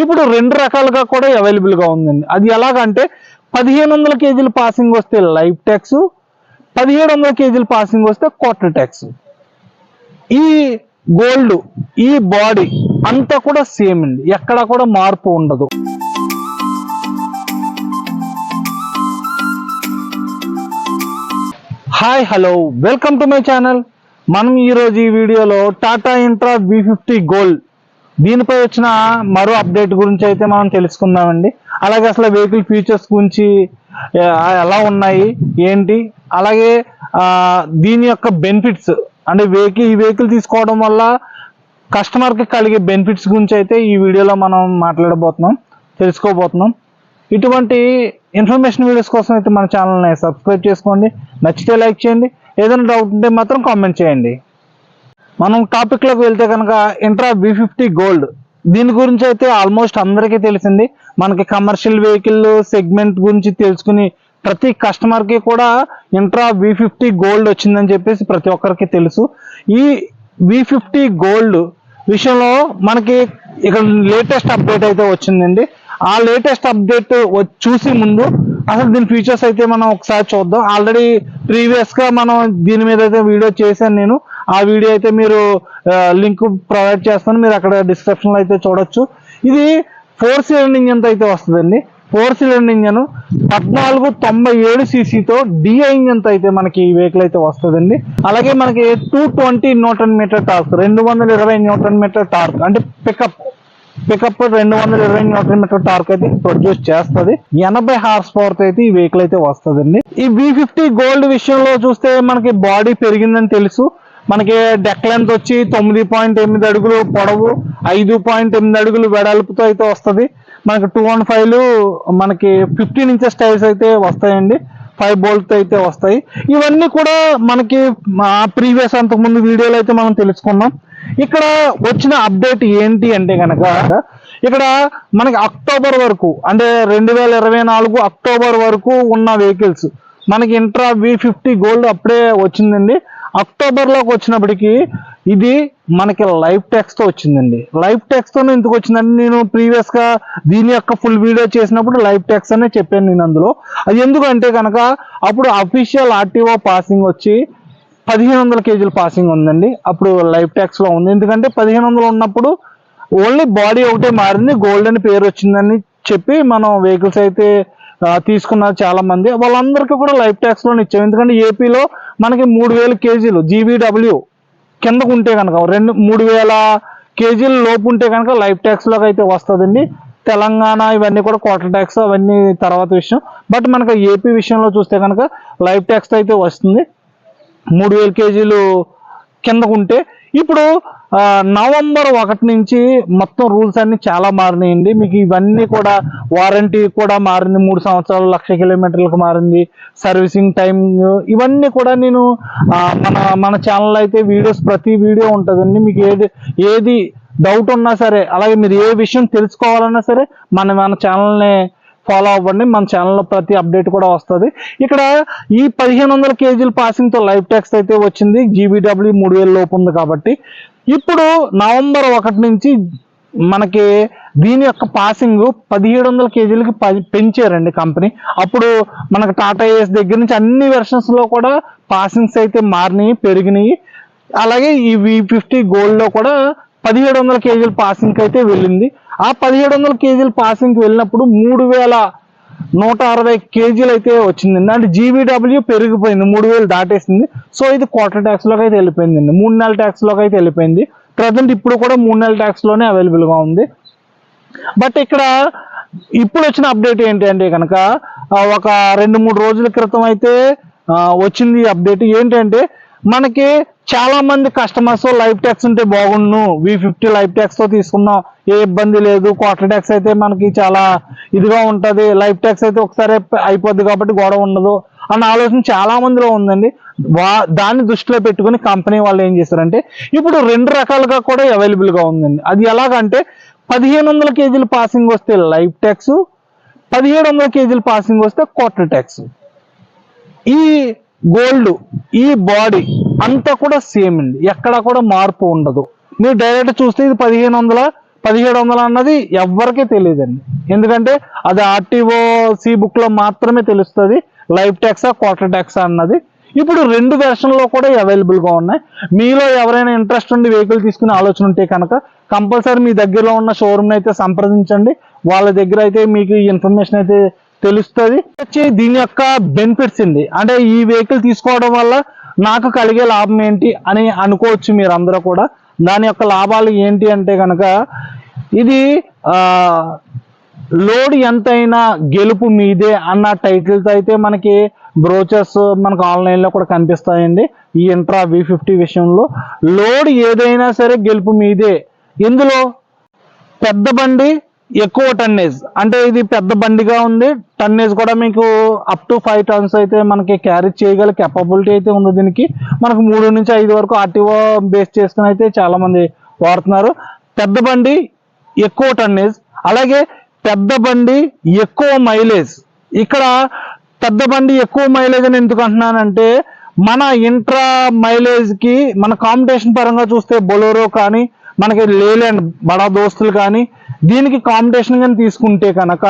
ఇప్పుడు రెండు రకాలుగా కూడా అవైలబుల్గా ఉందండి. అది ఎలాగంటే 1500 కేజీలు పాసింగ్ వస్తే లైఫ్ ట్యాక్స్, 1700 కేజీలు పాసింగ్ వస్తే క్వార్టర్ ట్యాక్స్. ఈ గోల్డ్ ఈ బాడీ అంతా కూడా సేమ్ అండి, ఎక్కడ కూడా మార్పు ఉండదు. Hi hello welcome to my channel. మనం ఈరోజు ఈ వీడియోలో టాటా ఇంట్రా V50 గోల్డ్ దీనిపై వచ్చిన మరో అప్డేట్ గురించి అయితే మనం తెలుసుకుందామండి. అలాగే అసలు వెహికల్ ఫీచర్స్ గురించి ఎలా ఉన్నాయి ఏంటి, అలాగే దీని యొక్క బెనిఫిట్స్ అంటే ఈ వెహికల్ తీసుకోవడం వల్ల కస్టమర్కి కలిగే బెనిఫిట్స్ గురించి అయితే ఈ వీడియోలో మనం మాట్లాడబోతున్నాం, తెలుసుకోబోతున్నాం. ఇటువంటి ఇన్ఫర్మేషన్ వీడియోస్ కోసం అయితే మన ఛానల్ని సబ్స్క్రైబ్ చేసుకోండి, నచ్చితే లైక్ చేయండి, ఏదైనా డౌట్ ఉంటే మాత్రం కామెంట్ చేయండి. మనం టాపిక్లోకి వెళ్తే కనుక ఇంట్రా V50 గోల్డ్ దీని గురించి అయితే ఆల్మోస్ట్ అందరికీ తెలిసింది. మనకి కమర్షియల్ వెహికల్ సెగ్మెంట్ గురించి తెలుసుకుని ప్రతి కస్టమర్కి కూడా ఇంట్రా V50 గోల్డ్ వచ్చిందని చెప్పేసి ప్రతి ఒక్కరికి తెలుసు. ఈ V50 గోల్డ్ విషయంలో మనకి ఇక్కడ లేటెస్ట్ అప్డేట్ అయితే వచ్చిందండి. ఆ లేటెస్ట్ అప్డేట్ చూసి ముందు అసలు దీని ఫీచర్స్ అయితే మనం ఒకసారి చూద్దాం. ఆల్రెడీ ప్రీవియస్గా మనం దీని మీద అయితే వీడియో చేశాను నేను. ఆ వీడియో అయితే మీరు లింక్ ప్రొవైడ్ చేస్తాను, మీరు అక్కడ డిస్క్రిప్షన్లో అయితే చూడొచ్చు. ఇది 4 సిలిండర్ ఇంజన్తో అయితే వస్తుందండి. 4 సిలిండర్ ఇంజన్ 1497cc డిఐ ఇంజన్తో అయితే మనకి ఈ వెహికల్ అయితే వస్తుందండి. అలాగే మనకి 220 newton meter torque, 220 newton meter torque అంటే పికప్ 220 న్యూటన్ మీటర్ టార్క్ అయితే ప్రొడ్యూస్ చేస్తుంది. 80 హార్స్ పవర్ అయితే ఈ వెహికల్ అయితే వస్తుందండి. ఈ V50 గోల్డ్ విషయంలో చూస్తే మనకి బాడీ పెరిగిందని తెలుసు. మనకి డెక్ లెంత్ వచ్చి 9.8 అడుగులు పొడవు, 5.8 అడుగులు వెడల్పుతో అయితే వస్తుంది. మనకి 215 మనకి 15 ఇంచెస్ టైర్స్ అయితే వస్తాయండి, 5 బోల్ట్ అయితే వస్తాయి. ఇవన్నీ కూడా మనకి ప్రీవియస్ అంతకుముందు వీడియోలో అయితే మనం తెలుసుకున్నాం. ఇక్కడ వచ్చిన అప్డేట్ ఏంటి అంటే కనుక ఇక్కడ మనకి అక్టోబర్ వరకు అంటే 2024 అక్టోబర్ వరకు ఉన్న వెహికల్స్ మనకి ఇంట్రా V50 గోల్డ్ అప్పుడే వచ్చిందండి. అక్టోబర్లోకి వచ్చినప్పటికీ ఇది మనకి లైఫ్ ట్యాక్స్తో వచ్చిందండి. లైఫ్ ట్యాక్స్తో ఎందుకు వచ్చిందంటే నేను ప్రీవియస్గా దీని యొక్క ఫుల్ వీడియో చేసినప్పుడు లైఫ్ ట్యాక్స్ అనే చెప్పాను నేను అందులో. అది ఎందుకంటే కనుక అప్పుడు అఫీషియల్ RTO పాసింగ్ వచ్చి 1500 కేజీల పాసింగ్ ఉందండి. అప్పుడు లైఫ్ ట్యాక్స్లో ఉంది. ఎందుకంటే 1500 ఉన్నప్పుడు ఓన్లీ బాడీ ఒకటే మారింది, గోల్డ్ అని పేరు వచ్చిందని చెప్పి మనం వెహికల్స్ అయితే తీసుకున్నారు చాలా మంది. వాళ్ళందరికీ కూడా లైఫ్ ట్యాక్స్లోనే ఇచ్చాం. ఎందుకంటే ఏపీలో మనకి 3000 కేజీలు GVW కిందకు ఉంటే కనుక 3000 కేజీల లోపు ఉంటే కనుక లైఫ్ ట్యాక్స్లోకి అయితే వస్తుందండి. తెలంగాణ ఇవన్నీ కూడా క్వార్టర్ ట్యాక్స్ అవన్నీ తర్వాత విషయం. బట్ మనకి ఏపీ విషయంలో చూస్తే కనుక లైఫ్ ట్యాక్స్ అయితే వస్తుంది 3000 కేజీలు కిందకు ఉంటే. ఇప్పుడు నవంబర్ 1 నుంచి మొత్తం రూల్స్ అన్ని చాలా మారినాయండి. మీకు ఇవన్నీ కూడా వారంటీ కూడా మారింది, 3 సంవత్సరాలు 1,00,000 కిలోమీటర్లకు మారింది. సర్వీసింగ్ టైం ఇవన్నీ కూడా నేను మన ఛానల్లో అయితే వీడియోస్ ప్రతి వీడియో ఉంటుందండి. మీకు ఏది డౌట్ ఉన్నా సరే, అలాగే మీరు ఏ విషయం తెలుసుకోవాలన్నా సరే మన ఛానల్ని ఫాలో అవ్వండి. మన ఛానల్లో ప్రతి అప్డేట్ కూడా వస్తుంది. ఇక్కడ ఈ 1500 కేజీల పాసింగ్తో లైఫ్ ట్యాక్స్ అయితే వచ్చింది. GVW 3000 లోపు ఉంది కాబట్టి ఇప్పుడు నవంబర్ 1 నుంచి మనకి దీని యొక్క పాసింగ్ 1700 కేజీలకి పెంచారండి కంపెనీ. అప్పుడు మనకు టాటా ఏస్ దగ్గర నుంచి అన్ని వెర్షన్స్లో కూడా పాసింగ్స్ అయితే మారినాయి, పెరిగినాయి. అలాగే ఈ V50 గోల్డ్లో కూడా 1700 కేజీల పాసింగ్కి అయితే వెళ్ళింది. ఆ 1700 కేజీల పాసింగ్కి వెళ్ళినప్పుడు 3160 కేజీలు అయితే వచ్చిందండి. అంటే GVW పెరిగిపోయింది, 3000 దాటేసింది. సో ఇది క్వార్టర్ ట్యాక్స్లోకి అయితే వెళ్ళిపోయిందండి, 3 నెలల ట్యాక్స్లోకి అయితే వెళ్ళిపోయింది. ప్రజెంట్ ఇప్పుడు కూడా 3 నెలల ట్యాక్స్లోనే అవైలబుల్గా ఉంది. బట్ ఇక్కడ ఇప్పుడు వచ్చిన అప్డేట్ ఏంటి అంటే కనుక ఒక 2-3 రోజుల క్రితం అయితే వచ్చింది అప్డేట్. ఏంటంటే మనకి చాలా మంది కస్టమర్స్ లైఫ్ ట్యాక్స్ ఉంటే బాగుండు, V50 లైఫ్ ట్యాక్స్తో తీసుకున్నాం, ఏ ఇబ్బంది లేదు, క్వార్టర్ ట్యాక్స్ అయితే మనకి చాలా ఇదిగా ఉంటుంది, లైఫ్ ట్యాక్స్ అయితే ఒకసారి అయిపోద్ది కాబట్టి గొడవ ఉండదు అన్న ఆలోచన చాలా మందిలో ఉందండి. దాన్ని దృష్టిలో పెట్టుకుని కంపెనీ వాళ్ళు ఏం చేశారంటే ఇప్పుడు 2 రకాలుగా కూడా అవైలబుల్గా ఉందండి. అది ఎలాగంటే 1500 కేజీల పాసింగ్ వస్తే లైఫ్ ట్యాక్స్, 1700 కేజీల పాసింగ్ వస్తే క్వార్టర్ ట్యాక్స్. ఈ గోల్డ్ ఈ బాడీ అంతా కూడా సేమ్ అండి, ఎక్కడ కూడా మార్పు ఉండదు. మీరు డైరెక్ట్ చూస్తే ఇది 1500 1700 అన్నది ఎవరికీ తెలియదండి. ఎందుకంటే అది ఆర్టీఓ సి బుక్ లో మాత్రమే తెలుస్తుంది లైఫ్ ట్యాక్సా క్వార్టర్ ట్యాక్సా అన్నది. ఇప్పుడు 2 వెర్షన్లో కూడా అవైలబుల్ గా ఉన్నాయి. మీలో ఎవరైనా ఇంట్రెస్ట్ ఉండి వెహికల్ తీసుకునే ఆలోచన ఉంటే కనుక కంపల్సరీ మీ దగ్గరలో ఉన్న షోరూమ్ అయితే సంప్రదించండి. వాళ్ళ దగ్గర అయితే మీకు ఈ ఇన్ఫర్మేషన్ అయితే తెలుస్తుంది. దీని యొక్క బెనిఫిట్స్ అండి, అంటే ఈ వెహికల్ తీసుకోవడం వల్ల నాకు కలిగే లాభం ఏంటి అని అనుకోవచ్చు మీరందరూ కూడా. దాని యొక్క లాభాలు ఏంటి అంటే కనుక ఇది లోడ్ ఎంతైనా గెలుపు మీదే అన్న టైటిల్తో అయితే మనకి బ్రోచర్స్ మనకు ఆన్లైన్లో కూడా కనిపిస్తాయండి. ఈ ఇంట్రా V50 విషయంలో లోడ్ ఏదైనా సరే గెలుపు మీదే. ఇందులో పెద్ద బండి ఎక్కువ టన్నేజ్, అంటే ఇది పెద్ద బండిగా ఉంది, టన్నేజ్ కూడా మీకు అప్ టు 5 టన్స్ అయితే మనకి క్యారీ చేయగల కెపబిలిటీ అయితే ఉంది. దీనికి మనకు 3 నుంచి 5 వరకు ఆర్టీఓ బేస్ చేసుకుని అయితే చాలా మంది వాడుతున్నారు. పెద్ద బండి ఎక్కువ టన్నేజ్, అలాగే పెద్ద బండి ఎక్కువ మైలేజ్. ఇక్కడ పెద్ద బండి ఎక్కువ మైలేజ్ అని ఎందుకు అంటున్నానంటే మన ఇంట్రా మైలేజ్ కి మన కాంపిటీషన్ పరంగా చూస్తే బొలోరో కానీ మనకి లేలాండ్ బడా దోస్తులు కానీ దీనికి కాంపిటీషన్ కానీ తీసుకుంటే కనుక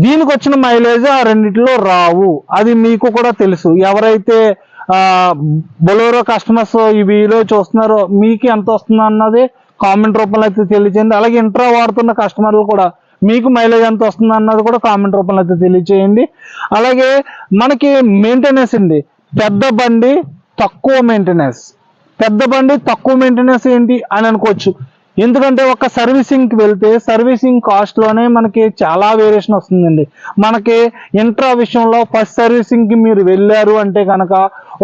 దీనికి వచ్చిన మైలేజ్ ఆ రెండిట్లో రావు. అది మీకు కూడా తెలుసు. ఎవరైతే బొలోరో కస్టమర్స్ ఈ వీడియో చూస్తున్నారో మీకు ఎంత వస్తుందో అన్నది కామెంట్ రూపంలో అయితే తెలియజేయండి. అలాగే ఇంట్రా వాడుతున్న కస్టమర్లు కూడా మీకు మైలేజ్ ఎంత వస్తుంది అన్నది కూడా కామెంట్ రూపంలో అయితే తెలియజేయండి. అలాగే మనకి మెయింటెనెన్స్ అండి, పెద్ద బండి తక్కువ మెయింటెనెన్స్. పెద్ద బండి తక్కువ మెయింటెనెన్స్ ఏంటి అని అనుకోవచ్చు. ఎందుకంటే ఒక సర్వీసింగ్కి వెళ్తే సర్వీసింగ్ కాస్ట్లోనే మనకి చాలా వేరియేషన్ వస్తుందండి. మనకి ఇంట్రా విషయంలో ఫస్ట్ సర్వీసింగ్కి మీరు వెళ్ళారు అంటే కనుక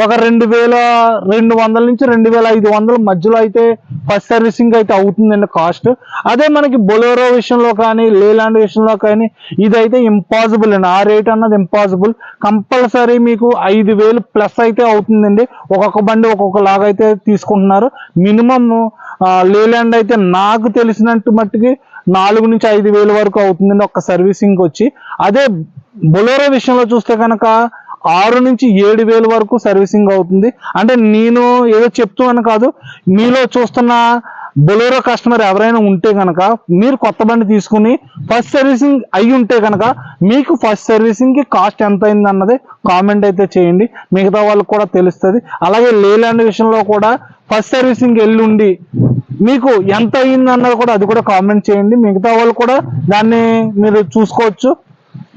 ఒక 2200 నుంచి 2500 మధ్యలో అయితే ఫస్ట్ సర్వీసింగ్ అయితే అవుతుందండి కాస్ట్. అదే మనకి బొలోరో విషయంలో కానీ లేలాండ్ విషయంలో కానీ ఇదైతే ఇంపాసిబుల్ అండి. ఆ రేట్ అన్నది ఇంపాసిబుల్. కంపల్సరీ మీకు 5000 ప్లస్ అయితే అవుతుందండి. ఒక్కొక్క బండి ఒక్కొక్క లాగా అయితే తీసుకుంటున్నారు. మినిమమ్ లేలాండ్ అయితే నాకు తెలిసినట్టు మట్టుకి 4 నుంచి 5000 వరకు అవుతుందండి ఒక్క సర్వీసింగ్ వచ్చి. అదే బొలోరో విషయంలో చూస్తే కనుక 6 నుంచి 7000 వరకు సర్వీసింగ్ అవుతుంది. అంటే నేను ఏదో చెప్తున్నాను కాదు, మీలో చూస్తున్న బొలోరో కస్టమర్ ఎవరైనా ఉంటే కనుక మీరు కొత్త బండి తీసుకుని ఫస్ట్ సర్వీసింగ్ అయి ఉంటే కనుక మీకు ఫస్ట్ సర్వీసింగ్ కి కాస్ట్ ఎంత అయింది అన్నది కామెంట్ అయితే చేయండి, మిగతా వాళ్ళకి కూడా తెలుస్తుంది. అలాగే లేలాండ్ విషయంలో కూడా ఫస్ట్ సర్వీసింగ్ ఎల్లుండి మీకు ఎంత అయింది అన్నది కూడా అది కూడా కామెంట్ చేయండి, మిగతా వాళ్ళు కూడా దాన్ని మీరు చూసుకోవచ్చు.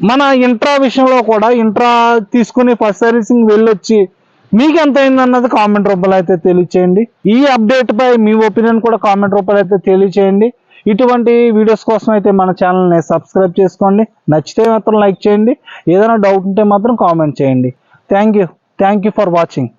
మన ఇంట్రా విషయంలో కూడా ఇంట్రా తీసుకుని ఫస్ట్ సర్వీసింగ్ వెళ్ళొచ్చి మీకు ఎంత అయింది అన్నది కామెంట్ రూపంలో అయితే తెలియచేయండి. ఈ అప్డేట్ పై మీ ఒపీనియన్ కూడా కామెంట్ రూపంలో అయితే తెలియచేయండి. ఇటువంటి వీడియోస్ కోసం అయితే మన ఛానల్ని సబ్స్క్రైబ్ చేసుకోండి. నచ్చితే మాత్రం లైక్ చేయండి. ఏదైనా డౌట్ ఉంటే మాత్రం కామెంట్ చేయండి. Thank you for watching.